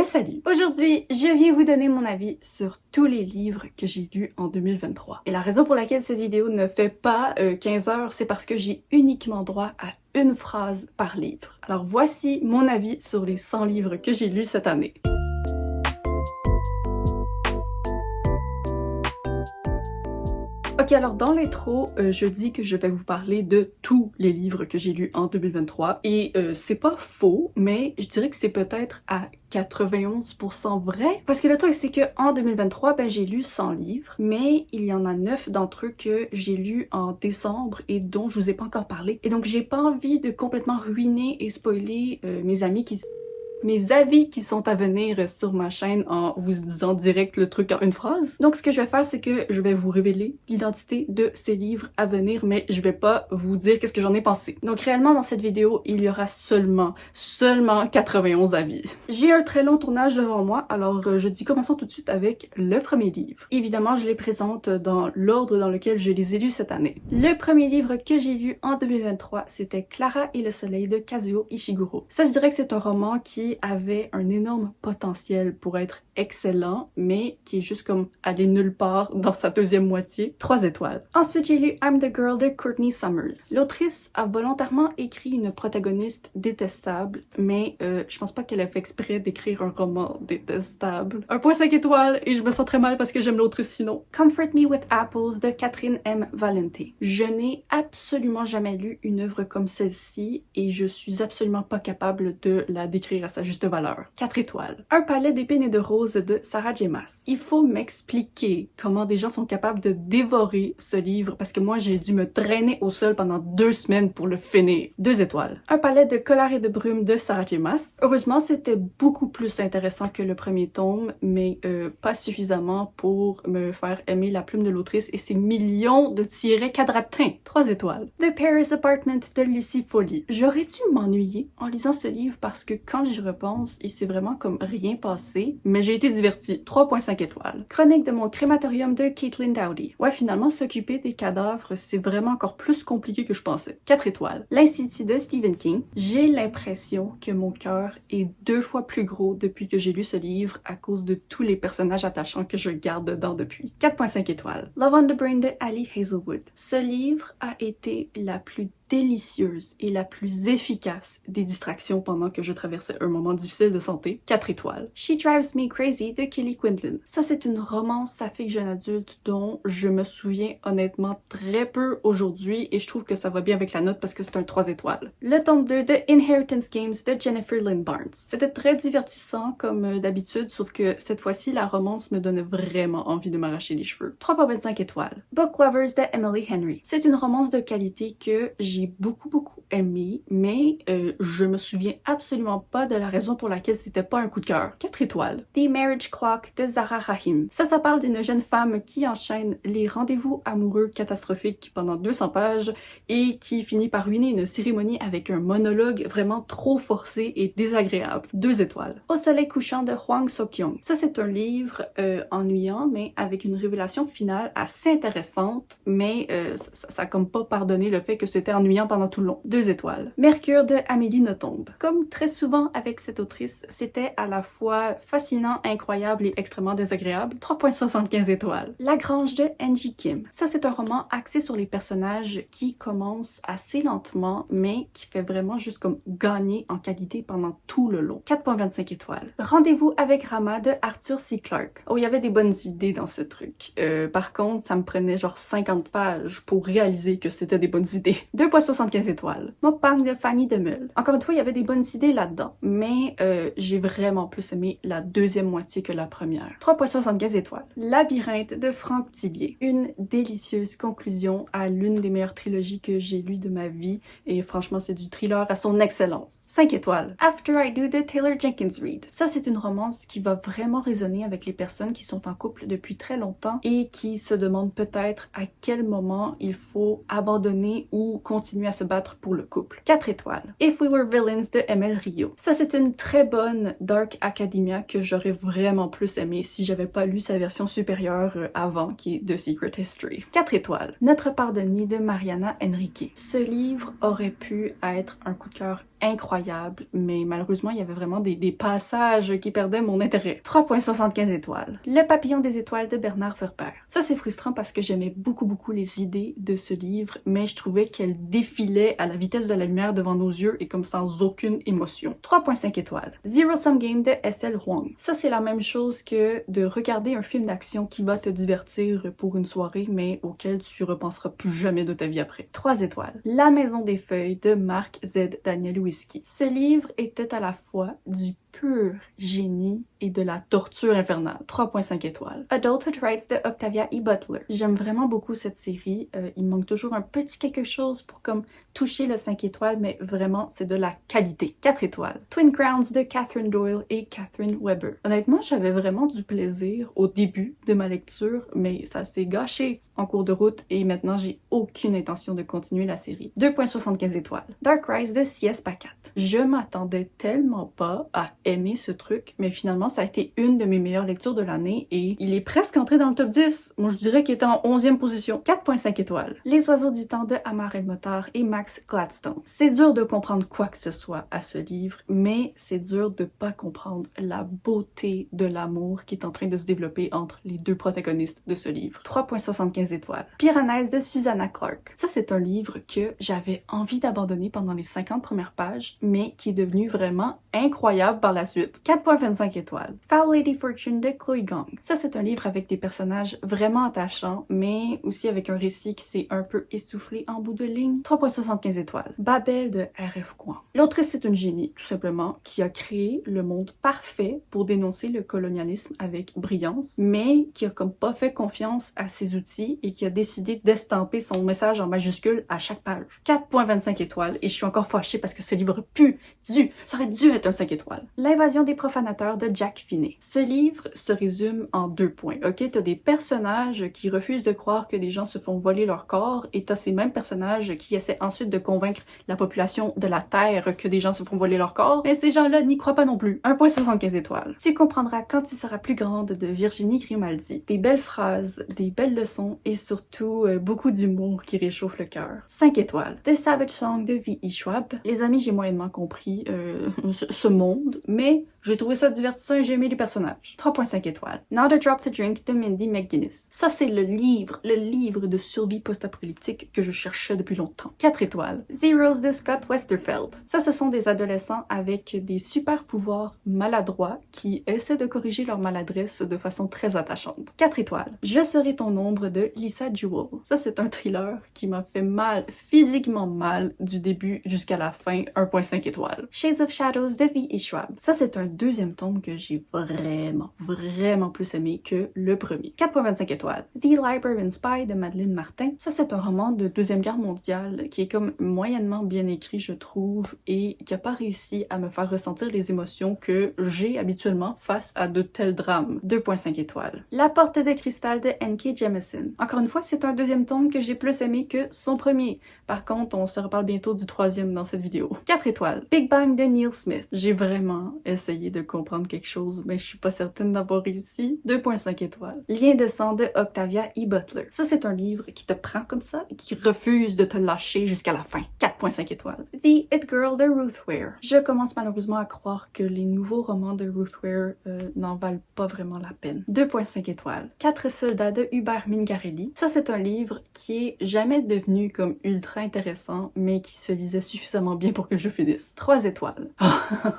Salut! Aujourd'hui, je viens vous donner mon avis sur tous les livres que j'ai lus en 2023. Et la raison pour laquelle cette vidéo ne fait pas 15 heures, c'est parce que j'ai uniquement droit à une phrase par livre. Alors voici mon avis sur les 100 livres que j'ai lus cette année. Ok, alors dans l'intro, je dis que je vais vous parler de tous les livres que j'ai lus en 2023 et c'est pas faux, mais je dirais que c'est peut-être à 91% vrai. Parce que le truc, c'est que en 2023, j'ai lu 100 livres, mais il y en a 9 d'entre eux que j'ai lus en décembre et dont je vous ai pas encore parlé. Et donc j'ai pas envie de complètement ruiner et spoiler mes avis qui sont à venir sur ma chaîne en vous disant direct le truc en une phrase. Donc ce que je vais faire, c'est que je vais vous révéler l'identité de ces livres à venir, mais je vais pas vous dire qu'est-ce que j'en ai pensé. Donc réellement dans cette vidéo, il y aura seulement 91 avis. J'ai un très long tournage devant moi, alors je dis commençons tout de suite avec le premier livre. Évidemment, je les présente dans l'ordre dans lequel je les ai lus cette année. Le premier livre que j'ai lu en 2023, c'était Clara et le soleil de Kazuo Ishiguro. Ça, je dirais que c'est un roman qui avait un énorme potentiel pour être excellent, mais qui est juste comme allé nulle part dans sa deuxième moitié. 3 étoiles. Ensuite, j'ai lu I'm the Girl de Courtney Summers. L'autrice a volontairement écrit une protagoniste détestable, mais je pense pas qu'elle a fait exprès d'écrire un roman détestable. 1.5 étoiles, et je me sens très mal parce que j'aime l'autrice sinon. Comfort Me with Apples de Catherine M. Valente. Je n'ai absolument jamais lu une œuvre comme celle-ci, et je suis absolument pas capable de la décrire à sa juste valeur. 4 étoiles. Un palais d'épines et de roses de Sarah J. Maas. Il faut m'expliquer comment des gens sont capables de dévorer ce livre parce que moi j'ai dû me traîner au sol pendant 2 semaines pour le finir. 2 étoiles. Un palais de colère et de brume de Sarah J. Maas. Heureusement, c'était beaucoup plus intéressant que le premier tome, mais pas suffisamment pour me faire aimer la plume de l'autrice et ses millions de tirets quadratins. 3 étoiles. The Paris Apartment de Lucy Foley. J'aurais dû m'ennuyer en lisant ce livre parce que quand j'y repense, il s'est vraiment comme rien passé, mais j'ai été divertie. 3.5 étoiles. Chronique de mon crématorium de Caitlin Dowdy. Ouais, finalement, s'occuper des cadavres, c'est vraiment encore plus compliqué que je pensais. 4 étoiles. L'Institut de Stephen King. J'ai l'impression que mon cœur est 2 fois plus gros depuis que j'ai lu ce livre à cause de tous les personnages attachants que je garde dedans depuis. 4.5 étoiles. Love on the Brain de Ali Hazelwood. Ce livre a été la plus délicieuse et la plus efficace des distractions pendant que je traversais un moment difficile de santé. 4 étoiles. She Drives Me Crazy de Kelly Quinlan. Ça, c'est une romance sapphique jeune adulte dont je me souviens honnêtement très peu aujourd'hui et je trouve que ça va bien avec la note parce que c'est un 3 étoiles. Le tome 2 de Inheritance Games de Jennifer Lynn Barnes. C'était très divertissant comme d'habitude, sauf que cette fois-ci, la romance me donnait vraiment envie de m'arracher les cheveux. 3.25 étoiles. Book Lovers de Emily Henry. C'est une romance de qualité que j'ai beaucoup aimé, mais je me souviens absolument pas de la raison pour laquelle c'était pas un coup de cœur. 4 étoiles. The Marriage Clock de Zahra Rahim. Ça parle d'une jeune femme qui enchaîne les rendez-vous amoureux catastrophiques pendant 200 pages et qui finit par ruiner une cérémonie avec un monologue vraiment trop forcé et désagréable. 2 étoiles. Au soleil couchant de Hwang So-kyung. Ça, c'est un livre ennuyant, mais avec une révélation finale assez intéressante, mais ça a comme pas pardonné le fait que c'était ennuyant pendant tout le long. 2 étoiles. Mercure de Amélie Nothomb. Comme très souvent avec cette autrice, c'était à la fois fascinant, incroyable et extrêmement désagréable. 3.75 étoiles. La Grange de Angie Kim. Ça, c'est un roman axé sur les personnages qui commence assez lentement, mais qui fait vraiment juste comme gagner en qualité pendant tout le long. 4.25 étoiles. Rendez-vous avec Rama de Arthur C. Clarke. Oh, il y avait des bonnes idées dans ce truc. Par contre, ça me prenait genre 50 pages pour réaliser que c'était des bonnes idées. 2.75 étoiles. Mukbang de Fanny Demeul. Encore une fois, il y avait des bonnes idées là-dedans, mais j'ai vraiment plus aimé la deuxième moitié que la première. 3.75 étoiles. Labyrinthe de Franck Tillier. Une délicieuse conclusion à l'une des meilleures trilogies que j'ai lues de ma vie, et franchement, c'est du thriller à son excellence. 5 étoiles. After I Do de Taylor Jenkins Reid. Ça, c'est une romance qui va vraiment résonner avec les personnes qui sont en couple depuis très longtemps et qui se demandent peut-être à quel moment il faut abandonner ou continuer à se battre pour le couple. 4 étoiles. If We Were Villains de ML Rio. Ça, c'est une très bonne Dark Academia que j'aurais vraiment plus aimé si j'avais pas lu sa version supérieure avant, qui est The Secret History. 4 étoiles. Notre pardonnier de Mariana Enrique. Ce livre aurait pu être un coup de cœur incroyable, mais malheureusement, il y avait vraiment des passages qui perdaient mon intérêt. 3.75 étoiles. Le papillon des étoiles de Bernard Werber. Ça, c'est frustrant parce que j'aimais beaucoup les idées de ce livre, mais je trouvais qu'elle défilait à la vitesse de la lumière devant nos yeux et comme sans aucune émotion. 3.5 étoiles. Zero Sum Game de S.L. Huang. Ça, c'est la même chose que de regarder un film d'action qui va te divertir pour une soirée, mais auquel tu repenseras plus jamais de ta vie après. 3 étoiles. La Maison des Feuilles de Mark Z. Danielewski. Ce livre était à la fois du pur génie et de la torture infernale. 3.5 étoiles. Adulthood Rights de Octavia E. Butler. J'aime vraiment beaucoup cette série. Il manque toujours un petit quelque chose pour comme toucher le 5 étoiles, mais vraiment, c'est de la qualité. 4 étoiles. Twin Crowns de Catherine Doyle et Catherine Weber. Honnêtement, j'avais vraiment du plaisir au début de ma lecture, mais ça s'est gâché en cours de route et maintenant, j'ai aucune intention de continuer la série. 2.75 étoiles. Dark Rise de C.S. Pacat. Je m'attendais tellement pas à aimer ce truc, mais finalement, ça a été une de mes meilleures lectures de l'année et il est presque entré dans le top 10. Moi, je dirais qu'il était en 11e position. 4.5 étoiles. Les Oiseaux du Temps de Amar El-Motar et Max Gladstone. C'est dur de comprendre quoi que ce soit à ce livre, mais c'est dur de pas comprendre la beauté de l'amour qui est en train de se développer entre les deux protagonistes de ce livre. 3.75 étoiles. Piranèse de Susanna Clark. Ça, c'est un livre que j'avais envie d'abandonner pendant les 50 premières pages, mais qui est devenu vraiment incroyable par la suite. 4.25 étoiles. Foul Lady Fortune de Chloe Gong. Ça, c'est un livre avec des personnages vraiment attachants, mais aussi avec un récit qui s'est un peu essoufflé en bout de ligne. 3.75 étoiles. Babel de R.F. Kuang. L'autrice, c'est une génie, tout simplement, qui a créé le monde parfait pour dénoncer le colonialisme avec brillance, mais qui a comme pas fait confiance à ses outils et qui a décidé d'estamper son message en majuscule à chaque page. 4.25 étoiles, et je suis encore fâchée parce que ce livre ça aurait dû être un 5 étoiles. L'invasion des profanateurs de Jack Finney. Ce livre se résume en 2 points, ok? T'as des personnages qui refusent de croire que des gens se font voler leur corps, et t'as ces mêmes personnages qui essaient ensuite de convaincre la population de la Terre que des gens se font voler leur corps, mais ces gens-là n'y croient pas non plus. 1.75 étoiles. Tu comprendras quand tu seras plus grande de Virginie Grimaldi. Des belles phrases, des belles leçons, et surtout beaucoup d'humour qui réchauffe le cœur. 5 étoiles. The Savage Song de V.E. Schwab. Les amis, j'ai moyennement compris ce monde, mais j'ai trouvé ça divertissant et j'ai aimé les personnages. 3.5 étoiles. Not a Drop to Drink de Mindy McGuinness. Ça, c'est le livre de survie post-apocalyptique que je cherchais depuis longtemps. 4 étoiles. Zeros de Scott Westerfeld. Ça, ce sont des adolescents avec des super pouvoirs maladroits qui essaient de corriger leur maladresse de façon très attachante. 4 étoiles. Je serai ton ombre de Lisa Jewell. Ça, c'est un thriller qui m'a fait mal, physiquement mal, du début jusqu'à la fin. 1.5 étoiles. Shades of Shadows de V.E. Schwab. Ça, c'est un deuxième tome que j'ai vraiment plus aimé que le premier. 4.25 étoiles. The Librarian Spy de Madeleine Martin. Ça, c'est un roman de Deuxième Guerre mondiale qui est comme moyennement bien écrit, je trouve, et qui a pas réussi à me faire ressentir les émotions que j'ai habituellement face à de tels drames. 2.5 étoiles. La Porte de Cristal de N.K. Jemisin. Encore une fois, c'est un deuxième tome que j'ai plus aimé que son premier. Par contre, on se reparle bientôt du troisième dans cette vidéo. 4 étoiles. Big Bang de Neil Smith. J'ai vraiment essayé de comprendre quelque chose, mais je suis pas certaine d'avoir réussi. 2.5 étoiles. Lien de sang de Octavia E. Butler. Ça, c'est un livre qui te prend comme ça et qui refuse de te lâcher jusqu'à la fin. 4.5 étoiles. The It Girl de Ruth Ware. Je commence malheureusement à croire que les nouveaux romans de Ruth Ware n'en valent pas vraiment la peine. 2.5 étoiles. 4 soldats de Hubert Mingarelli. Ça, c'est un livre qui est jamais devenu comme ultra intéressant, mais qui se lisait suffisamment bien pour que je finisse. 3 étoiles.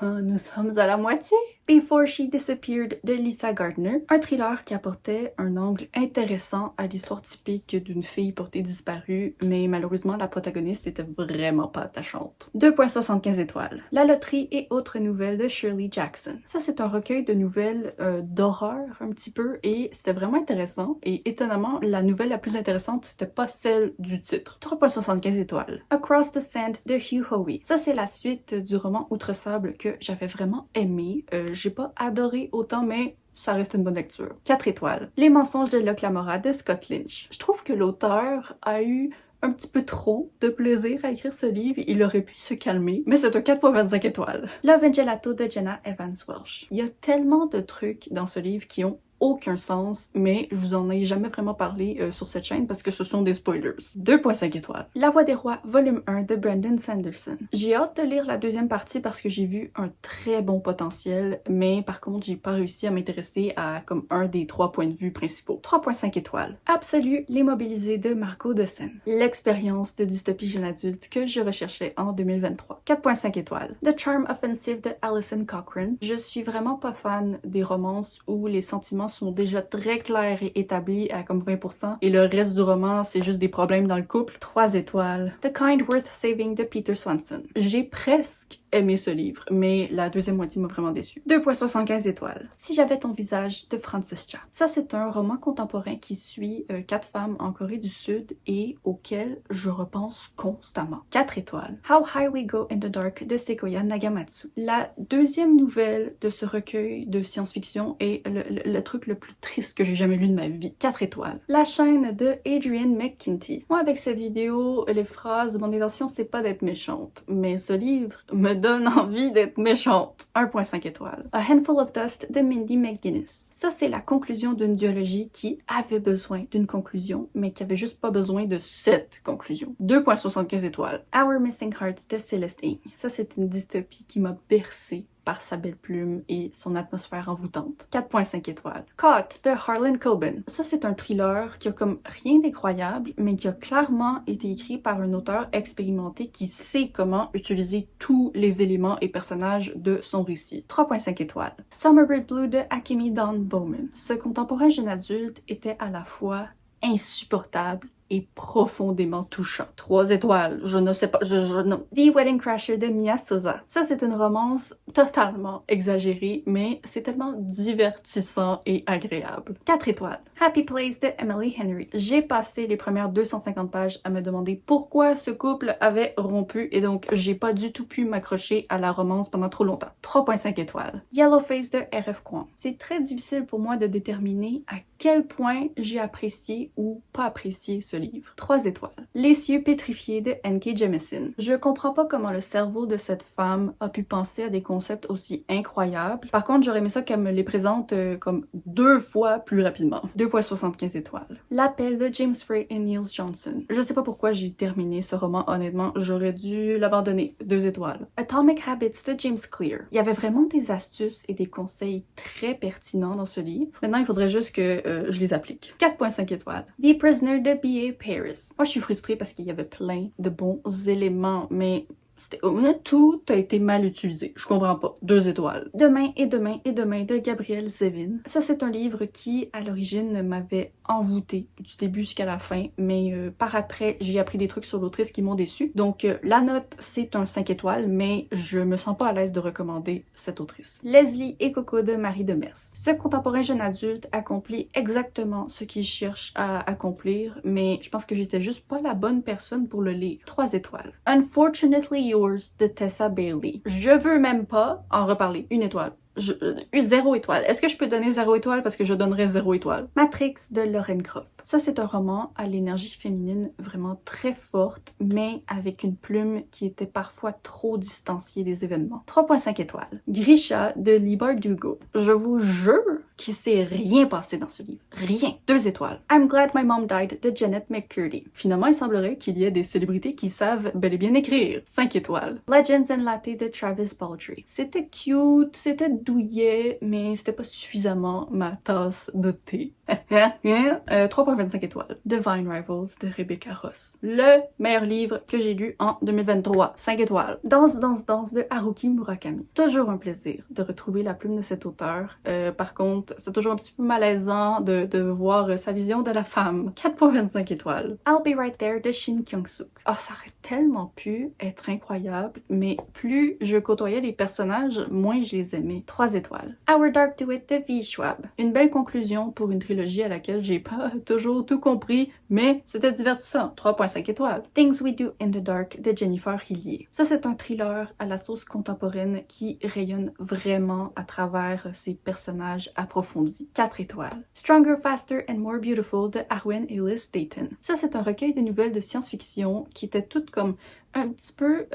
Nous sommes à la moitié. Before She Disappeared de Lisa Gardner, un thriller qui apportait un angle intéressant à l'histoire typique d'une fille portée disparue, mais malheureusement la protagoniste était vraiment pas attachante. 2.75 étoiles. La loterie et autres nouvelles de Shirley Jackson. Ça, c'est un recueil de nouvelles d'horreur un petit peu, et c'était vraiment intéressant, et étonnamment, la nouvelle la plus intéressante, c'était pas celle du titre. 3.75 étoiles. Across the Sand de Hugh Howey. Ça, c'est la suite du roman Outre-Sable que j'avais vraiment aimé. J'ai pas adoré autant, mais ça reste une bonne lecture. 4 étoiles. Les mensonges de Locke Lamora de Scott Lynch. Je trouve que l'auteur a eu un petit peu trop de plaisir à écrire ce livre, il aurait pu se calmer, mais c'est un 4.25 étoiles. Love and Gelato de Jenna Evans Welsh. Il y a tellement de trucs dans ce livre qui ont aucun sens, mais je vous en ai jamais vraiment parlé sur cette chaîne parce que ce sont des spoilers. 2.5 étoiles. La Voix des Rois, volume 1 de Brandon Sanderson. J'ai hâte de lire la deuxième partie parce que j'ai vu un très bon potentiel, mais par contre, j'ai pas réussi à m'intéresser à comme un des 3 points de vue principaux. 3.5 étoiles. Absolu, l'immobilisé de Marco de Seine. L'expérience de dystopie jeune adulte que je recherchais en 2023. 4.5 étoiles. The Charm Offensive de Alison Cochrane. Je suis vraiment pas fan des romances où les sentiments sont déjà très clairs et établis à comme 20% et le reste du roman, c'est juste des problèmes dans le couple. 3 étoiles. The Kind Worth Saving de Peter Swanson. J'ai presque aimé ce livre, mais la deuxième moitié m'a vraiment déçue. 2.75 étoiles. Si j'avais ton visage de Francis Cha. Ça, c'est un roman contemporain qui suit 4 femmes en Corée du Sud et auquel je repense constamment. 4 étoiles. How High We Go in the Dark de Sequoia Nagamatsu. La deuxième nouvelle de ce recueil de science-fiction est le truc le plus triste que j'ai jamais lu de ma vie. 4 étoiles. La chaîne de Adrian McKinty. Moi, avec cette vidéo, les phrases, mon intention, c'est pas d'être méchante, mais ce livre me donne envie d'être méchante. 1.5 étoiles. A Handful of Dust de Mindy McGuinness. Ça, c'est la conclusion d'une duologie qui avait besoin d'une conclusion, mais qui avait juste pas besoin de cette conclusion. 2.75 étoiles. Our Missing Hearts de Celeste Ng. Ça, c'est une dystopie qui m'a bercée par sa belle plume et son atmosphère envoûtante. 4.5 étoiles. Caught de Harlan Coben. Ça, c'est un thriller qui a comme rien d'incroyable, mais qui a clairement été écrit par un auteur expérimenté qui sait comment utiliser tous les éléments et personnages de son récit. 3.5 étoiles. Summerbird Blue de Akemi Dawn Bowman. Ce contemporain jeune adulte était à la fois insupportable et profondément touchant. 3 étoiles, je ne sais pas, non. The Wedding Crasher de Mia Sosa. Ça, c'est une romance totalement exagérée, mais c'est tellement divertissant et agréable. 4 étoiles. Happy Place de Emily Henry. J'ai passé les premières 250 pages à me demander pourquoi ce couple avait rompu et donc j'ai pas du tout pu m'accrocher à la romance pendant trop longtemps. 3.5 étoiles. Yellowface de R.F. Kuang. C'est très difficile pour moi de déterminer à quel point j'ai apprécié ou pas apprécié ce livre. 3 étoiles. Les cieux pétrifiés de N.K. Jemisin. Je comprends pas comment le cerveau de cette femme a pu penser à des concepts aussi incroyables. Par contre, j'aurais aimé ça qu'elle me les présente comme 2 fois plus rapidement. 2.75 étoiles. L'appel de James Frey et Niels Johnson. Je sais pas pourquoi j'ai terminé ce roman, honnêtement, j'aurais dû l'abandonner. 2 étoiles. Atomic Habits de James Clear. Il y avait vraiment des astuces et des conseils très pertinents dans ce livre. Maintenant, il faudrait juste que je les applique. 4.5 étoiles. The Prisoner de B.A. Paris. Moi, je suis frustrée parce qu'il y avait plein de bons éléments, mais tout a été mal utilisé. Je comprends pas. 2 étoiles. Demain et demain et demain de Gabrielle Zevin. Ça, c'est un livre qui, à l'origine, m'avait envoûtée du début jusqu'à la fin, mais par après, j'ai appris des trucs sur l'autrice qui m'ont déçue. Donc, la note, c'est un 5 étoiles, mais je me sens pas à l'aise de recommander cette autrice. Leslie et Coco de Marie Demers. Ce contemporain jeune adulte accomplit exactement ce qu'il cherche à accomplir, mais je pense que j'étais juste pas la bonne personne pour le lire. 3 étoiles. Unfortunately Yours de Tessa Bailey. Je veux même pas en reparler. 1 étoile. 0 étoile. Est-ce que je peux donner 0 étoile parce que je donnerais 0 étoile? Matrix de Lauren Croft. Ça, c'est un roman à l'énergie féminine vraiment très forte, mais avec une plume qui était parfois trop distanciée des événements. 3.5 étoiles. Grisha de Leigh Bardugo. Je vous jure qu'il s'est rien passé dans ce livre. Rien. 2 étoiles. I'm Glad My Mom Died de Janet McCurdy. Finalement, il semblerait qu'il y ait des célébrités qui savent bel et bien écrire. 5 étoiles. Legends and Latte de Travis Baldree. C'était cute, c'était douillet, mais c'était pas suffisamment ma tasse de thé. 3.25 étoiles. Divine Rivals de Rebecca Ross. Le meilleur livre que j'ai lu en 2023. 5 étoiles. Danse, danse, danse de Haruki Murakami. Toujours un plaisir de retrouver la plume de cet auteur. Par contre, c'est toujours un petit peu malaisant de voir sa vision de la femme. 4.25 étoiles. I'll Be Right There de Shin Kyung-suk. Oh, ça aurait tellement pu être incroyable, mais plus je côtoyais les personnages, moins je les aimais. 3 étoiles. Our Dark Duet de V. Schwab. Une belle conclusion pour une trilogie à laquelle j'ai pas toujours tout compris, mais c'était divertissant. 3.5 étoiles. Things We Do in the Dark de Jennifer Hillier. Ça, c'est un thriller à la sauce contemporaine qui rayonne vraiment à travers ses personnages approfondis. 4 étoiles. Stronger, Faster and More Beautiful de Arwen Ellis Dayton. Ça, c'est un recueil de nouvelles de science-fiction qui étaient toutes comme un petit peu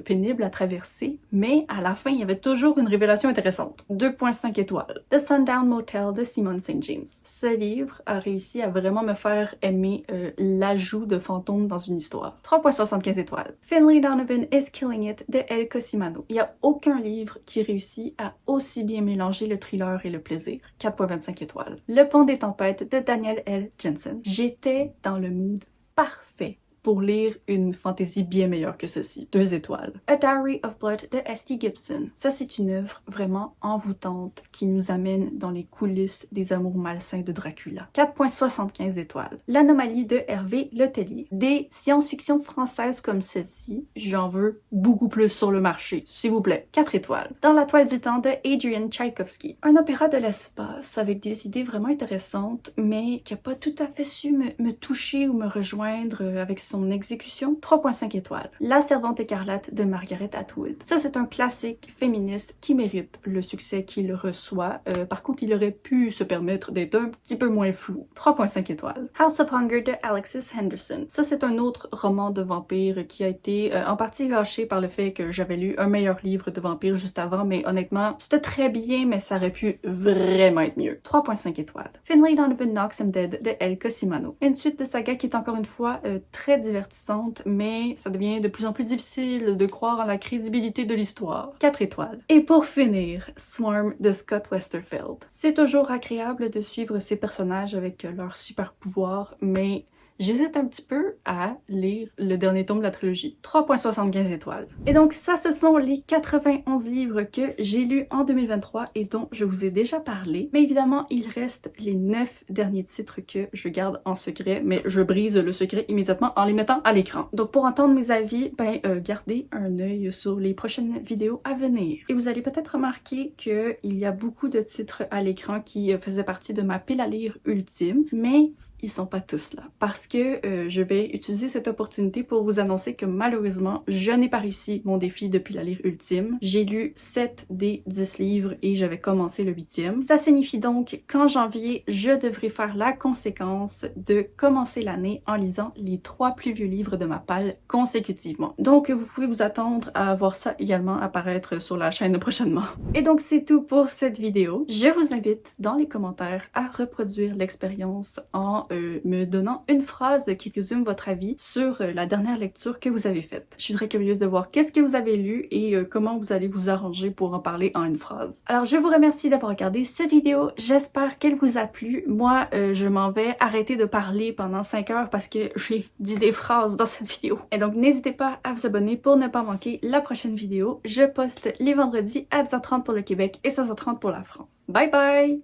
pénible à traverser, mais à la fin, il y avait toujours une révélation intéressante. 2.5 étoiles. The Sundown Motel de Simone St. James. Ce livre a réussi à vraiment me faire aimer l'ajout de fantômes dans une histoire. 3.75 étoiles. Finlay Donovan is Killing It de El Cosimano. Il n'y a aucun livre qui réussit à aussi bien mélanger le thriller et le plaisir. 4.25 étoiles. Le Pont des Tempêtes de Daniel L. Jensen. J'étais dans le mood parfait pour lire une fantaisie bien meilleure que ceci. 2 étoiles. A Diary of Blood de S.T. Gibson. Ça, c'est une œuvre vraiment envoûtante qui nous amène dans les coulisses des amours malsains de Dracula. 4.75 étoiles. L'Anomalie de Hervé Letellier. Des science-fiction françaises comme celle-ci, j'en veux beaucoup plus sur le marché, s'il vous plaît. 4 étoiles. Dans la toile du temps de Adrian Tchaïkovski. Un opéra de l'espace avec des idées vraiment intéressantes, mais qui n'a pas tout à fait su me toucher ou me rejoindre avec son exécution. 3.5 étoiles. La Servante écarlate de Margaret Atwood. Ça, c'est un classique féministe qui mérite le succès qu'il reçoit. Par contre, il aurait pu se permettre d'être un petit peu moins flou. 3.5 étoiles. House of Hunger de Alexis Henderson. Ça, c'est un autre roman de vampire qui a été en partie gâché par le fait que j'avais lu un meilleur livre de vampire juste avant, mais honnêtement, c'était très bien, mais ça aurait pu vraiment être mieux. 3.5 étoiles. Finlay Donovan Knocks Him Dead de El Cosimano. Une suite de saga qui est encore une fois très divertissante, mais ça devient de plus en plus difficile de croire en la crédibilité de l'histoire. 4 étoiles. Et pour finir, Swarm de Scott Westerfeld. C'est toujours agréable de suivre ces personnages avec leurs super pouvoirs, mais j'hésite un petit peu à lire le dernier tome de la trilogie. 3.75 étoiles. Et donc ça, ce sont les 91 livres que j'ai lus en 2023 et dont je vous ai déjà parlé. Mais évidemment, il reste les 9 derniers titres que je garde en secret, mais je brise le secret immédiatement en les mettant à l'écran. Donc pour entendre mes avis, gardez un œil sur les prochaines vidéos à venir. Et vous allez peut-être remarquer qu'il y a beaucoup de titres à l'écran qui faisaient partie de ma pile à lire ultime, mais ils sont pas tous là. Parce que je vais utiliser cette opportunité pour vous annoncer que malheureusement, je n'ai pas réussi mon défi depuis la lire ultime. J'ai lu 7 des 10 livres et j'avais commencé le 8e. Ça signifie donc qu'en janvier, je devrais faire la conséquence de commencer l'année en lisant les 3 plus vieux livres de ma palle consécutivement. Donc vous pouvez vous attendre à voir ça également apparaître sur la chaîne prochainement. Et donc c'est tout pour cette vidéo. Je vous invite dans les commentaires à reproduire l'expérience en me donnant une phrase qui résume votre avis sur la dernière lecture que vous avez faite. Je suis très curieuse de voir qu'est-ce que vous avez lu et comment vous allez vous arranger pour en parler en une phrase. Alors je vous remercie d'avoir regardé cette vidéo, j'espère qu'elle vous a plu. Moi, je m'en vais arrêter de parler pendant 5 heures parce que j'ai dit des phrases dans cette vidéo. Et donc n'hésitez pas à vous abonner pour ne pas manquer la prochaine vidéo. Je poste les vendredis à 10h30 pour le Québec et 16h30 pour la France. Bye bye!